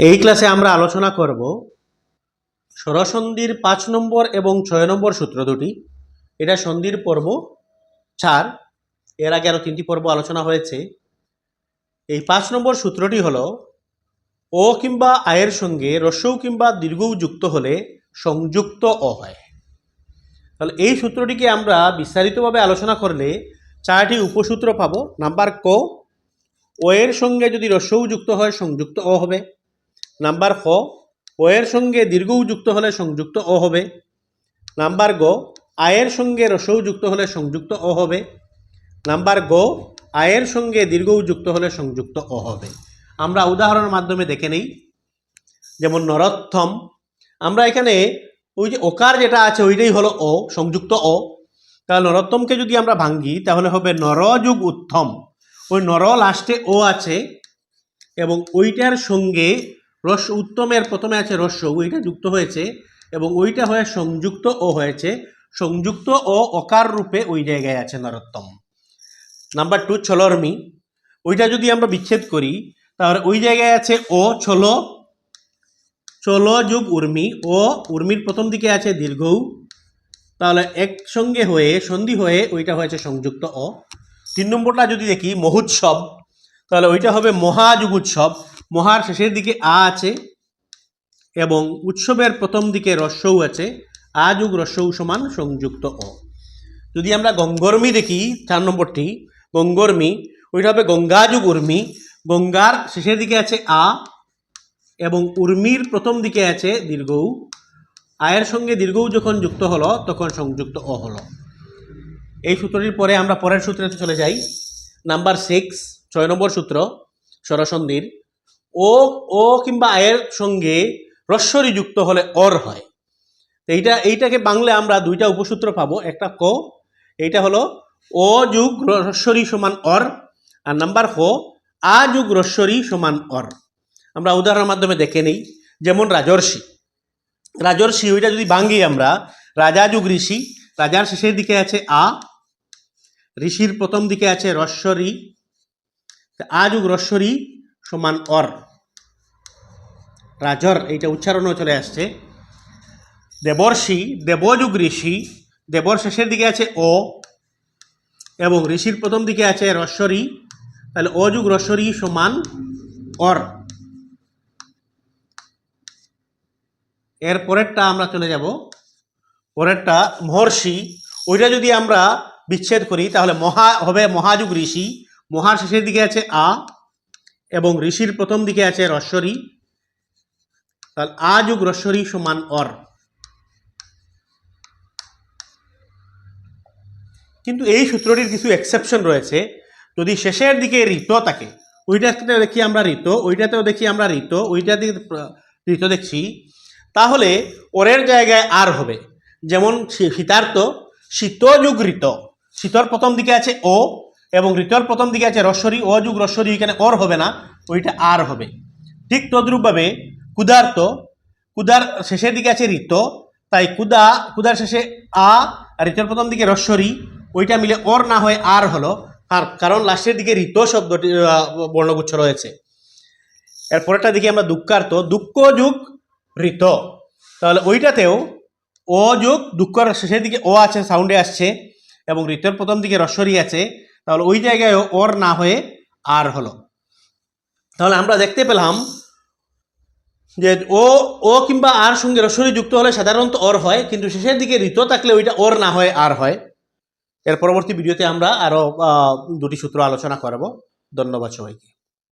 এই ক্লাসে আমরা আলোচনা করব স্বরসন্ধির 5 নম্বর এবং 6 নম্বর সূত্র দুটি। এটা সন্ধির পর্ব 4। এর আগে আরো 3টি পর্ব আলোচনা হয়েছে। এই 5 নম্বর সূত্রটি হলো ও কিংবা আয়ের সঙ্গে হ্রস্বউ কিংবা দীর্ঘউ যুক্ত হলে সংযুক্ত অ হয়। তাহলে এই সূত্রটিকে আমরা বিস্তারিতভাবে আলোচনা করলে 4টি উপসূত্র পাবো। নাম্বার ক, ও এর সঙ্গে যদি হ্রস্বউ যুক্ত হয় সংযুক্ত অ হবে। নাম্বার খ, ও এর সঙ্গে দীর্ঘউ যুক্ত হলে সংযুক্ত অ হবে। নাম্বার গ, আয়ের সঙ্গে হ্রস্বউ যুক্ত হলে সংযুক্ত অ হবে। নাম্বার গ, আয়ের সঙ্গে দীর্ঘউ যুক্ত হলে সংযুক্ত অ হবে। আমরা উদাহরণের মাধ্যমে দেখে নেই। যেমন নরোত্তম, আমরা এখানে ওই যে ওকার যেটা আছে ওইটাই হলো অ, সংযুক্ত অ। তাহলে নরোত্তমকে যদি আমরা ভাঙ্গি তাহলে হবে নর যুগ উত্তম। ওই নর লাস্টে ও আছে এবং ওইটার সঙ্গে উত্তমের প্রথমে আছে হ্রস্ব, ওইটা যুক্ত হয়েছে এবং ওইটা হয়ে সংযুক্ত ও হয়েছে। সংযুক্ত ও অকার রূপে ওই জায়গায় আছে নরোত্তম। নাম্বার 2 ছলর্মি, ওইটা যদি আমরা বিচ্ছেদ করি তাহলে ওই জায়গায় আছে ও ছল, চল যুগ উর্মি, ও উর্মির প্রথম দিকে আছে দীর্ঘউ, তাহলে একসঙ্গে হয়ে সন্ধি হয়ে ওইটা হয়েছে সংযুক্ত অ। 3 নম্বরটা যদি দেখি মহোৎসব, তাহলে ওইটা হবে মহাযুগ উৎসব। মহার শেষের দিকে আ আছে এবং উৎসবের প্রথম দিকে হ্রস্বউ আছে। আ যুগ হ্রস্বউ সমান সংযুক্ত অ। যদি আমরা গঙ্গর্মী দেখি 4 নম্বরটি, গঙ্গর্মী, ওইটা হবে গঙ্গা যুগ উর্মি। গঙ্গার শেষের দিকে আছে আ এবং উর্মির প্রথম দিকে আছে দীর্ঘউ। আয়ের সঙ্গে দীর্ঘউ যখন যুক্ত হলো তখন সংযুক্ত অ হলো। এই সূত্রটির পরে আমরা পরের সূত্রে চলে যাই। নাম্বার 6 6 নম্বর সূত্র স্বরসন্ধির, ও কিংবা আয়ের সঙ্গে হ্রস্বরি যুক্ত হলে অর হয়। এইটাকে বাংলা আমরা 2টা উপসূত্র পাবো। একটা ক, এইটা হলো ও যুগ হ্রস্বরি সমান অর, আর নাম্বার খ, আ যুগ হ্রস্বরি সমান অর। আমরা উদাহরণের মাধ্যমে দেখে নেই। যেমন রাজর্ষি, রাজর্ষি ওইটা যদি ভাঙ্গি আমরা রাজা যুগ ঋষি, রাজার শেষের দিকে আছে আ, ঋষির প্রথম দিকে আছে হ্রস্বরি, আ যুগ হ্রস্বরি সমান অর। রাজর এইটা উচ্চারণও চলে আসছে। দেবর্ষি, দেবযুগ ঋষি, দেবর শেষের দিকে আছে ও এবং ঋষির প্রথম দিকে আছে হ্রস্বরি, তাহলে ও যুগ হ্রস্বরি সমান অর। এর পরেরটা আমরা চলে যাব। পরেরটা মহর্ষি, ওইটা যদি আমরা বিচ্ছেদ করি তাহলে মহা হবে মহাযুগ ঋষি। মহার শেষের দিকে আছে আ এবং ঋষির প্রথম দিকে আছে হ্রস্বরি, তাহলে আ যুগ হ্রস্বরি সমান অর। কিন্তু এই সূত্রটির কিছু এক্সেপশন রয়েছে। যদি শেষের দিকে ঋত থাকে, ওইটাতে দেখি আমরা ঋত, ওইটাতেও দেখি আমরা ঋত, ওইটাতে ঋত দেখছি, তাহলে ওরের জায়গায় আর হবে। যেমন শীতার্থ, শীত যুগ ঋত, শীতর প্রথম দিকে আছে ও এবং ঋতর প্রথম দিকে আছে হ্রস্বরি, ও যুগ হ্রস্বরি, এখানে অর হবে না, ওইটা আর হবে। ঠিক তদ্রূপভাবে ক্ষুধার্ত, ক্ষুধার শেষের দিকে আছে ঋত, তাই ক্ষুধার শেষে আ আর ঋতর প্রথম দিকে হ্রস্বরি, ওইটা মিলে অর না হয়ে আর হলো, কারণ লাস্টের দিকে ঋত শব্দটি বর্ণগুচ্ছ রয়েছে। এরপরেরটা দেখি আমরা দুঃখার্থ, দুঃখ যুগ ঋত, তাহলে ওইটাতেও ও যুগ দুঃখর শেষের দিকে ও আছে, সাউন্ডে আসছে এবং ঋতের প্রথম দিকে হ্রস্বরি আছে, তাহলে ওই জায়গায় অর না হয়ে আর হলো। তাহলে আমরা দেখতে পেলাম যে ও কিংবা আর সঙ্গে হ্রস্বরি যুক্ত হলে সাধারণত অর হয়, কিন্তু শেষের দিকে ঋত থাকলে ওইটা অর না হয়ে আর হয়। এর পরবর্তী ভিডিওতে আমরা আরও 2টি সূত্র আলোচনা করব। ধন্যবাদ সবাইকে।